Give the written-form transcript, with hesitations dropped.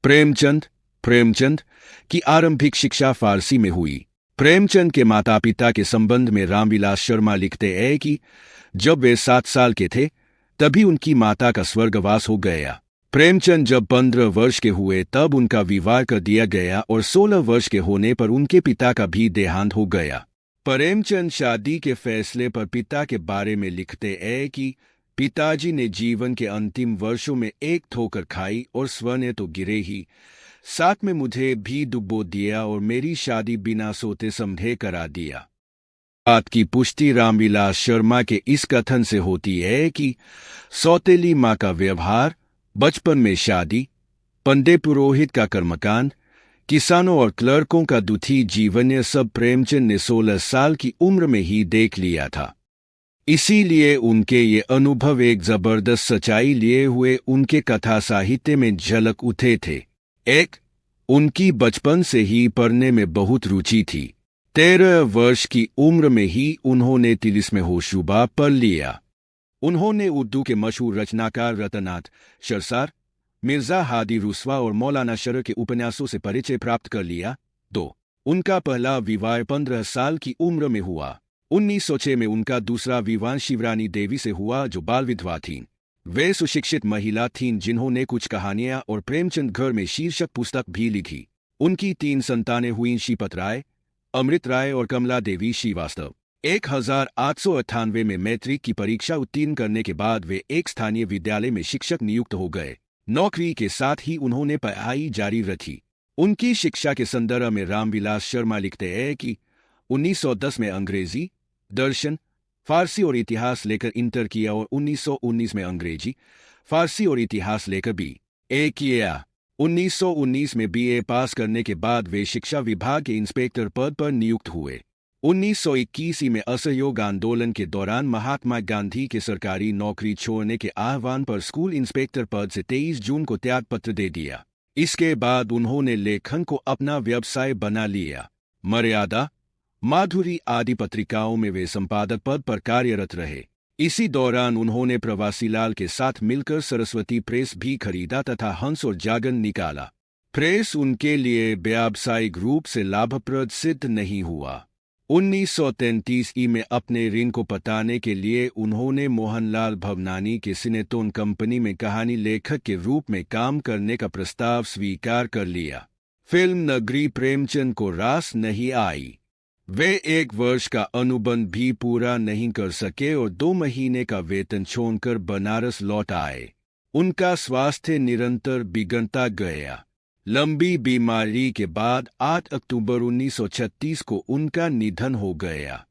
प्रेमचंद प्रेमचंद की आरंभिक शिक्षा फारसी में हुई। प्रेमचंद के माता पिता के संबंध में रामविलास शर्मा लिखते हैं कि जब वे 7 साल के थे तभी उनकी माता का स्वर्गवास हो गया। प्रेमचंद जब 15 वर्ष के हुए तब उनका विवाह कर दिया गया और 16 वर्ष के होने पर उनके पिता का भी देहांत हो गया। प्रेमचंद शादी के फैसले पर पिता के बारे में लिखते हैं कि पिताजी ने जीवन के अंतिम वर्षों में एक ठोकर खाई और स्वने तो गिरे ही, साथ में मुझे भी डुबो दिया और मेरी शादी बिना सोते समझे करा दिया। बात की पुष्टि रामविलास शर्मा के इस कथन से होती है कि सौतेली माँ का व्यवहार, बचपन में शादी, पंडे पुरोहित का कर्मकांड, किसानों और क्लर्कों का दुखी जीवन, यह सब प्रेमचंद ने 16 साल की उम्र में ही देख लिया था। इसीलिए उनके ये अनुभव एक जबरदस्त सच्चाई लिए हुए उनके कथा साहित्य में झलक उठे थे। एक, उनकी बचपन से ही पढ़ने में बहुत रुचि थी। 13 वर्ष की उम्र में ही उन्होंने तिलिस्म होशरुबा पढ़ लिया। उन्होंने उर्दू के मशहूर रचनाकार रतनाथ शरसार, मिर्जा हादी रुस्वा और मौलाना शरर के उपन्यासों से परिचय प्राप्त कर लिया। 2, उनका पहला विवाह 15 साल की उम्र में हुआ। 1906 में उनका दूसरा विवाह शिवरानी देवी से हुआ जो बाल विधवा थीं। वे सुशिक्षित महिला थीं जिन्होंने कुछ कहानियां और प्रेमचंद घर में शीर्षक पुस्तक भी लिखी। उनकी 3 संतानें हुईं, श्रीपत राय, अमृत राय और कमला देवी श्रीवास्तव। 1898 में मैट्रिक की परीक्षा उत्तीर्ण करने के बाद वे एक स्थानीय विद्यालय में शिक्षक नियुक्त हो गए। नौकरी के साथ ही उन्होंने पढ़ाई जारी रखी। उनकी शिक्षा के संदर्भ में रामविलास शर्मा लिखते हैं कि 1910 में अंग्रेजी, दर्शन, फारसी और इतिहास लेकर इंटर किया और 1919 में अंग्रेजी, फारसी और इतिहास लेकर BA किया। 1919 में BA पास करने के बाद वे शिक्षा विभाग के इंस्पेक्टर पद पर नियुक्त हुए। 1921 में असहयोग आंदोलन के दौरान महात्मा गांधी के सरकारी नौकरी छोड़ने के आह्वान पर स्कूल इंस्पेक्टर पद से 23 जून को त्यागपत्र दे दिया। इसके बाद उन्होंने लेखन को अपना व्यवसाय बना लिया। मर्यादा, माधुरी आदि पत्रिकाओं में वे संपादक पद पर कार्यरत रहे। इसी दौरान उन्होंने प्रवासीलाल के साथ मिलकर सरस्वती प्रेस भी खरीदा तथा हंस और जागरण निकाला। प्रेस उनके लिए व्यावसायिक रूप से लाभप्रद सिद्ध नहीं हुआ। 1933 में अपने ऋण को पटाने के लिए उन्होंने मोहनलाल भवनानी के सिनेटोन कंपनी में कहानी लेखक के रूप में काम करने का प्रस्ताव स्वीकार कर लिया। फिल्म नगरी प्रेमचंद को रास नहीं आई। वे 1 वर्ष का अनुबंध भी पूरा नहीं कर सके और 2 महीने का वेतन छोड़कर बनारस लौट आए। उनका स्वास्थ्य निरंतर बिगड़ता गया। लंबी बीमारी के बाद 8 अक्टूबर 1936 को उनका निधन हो गया।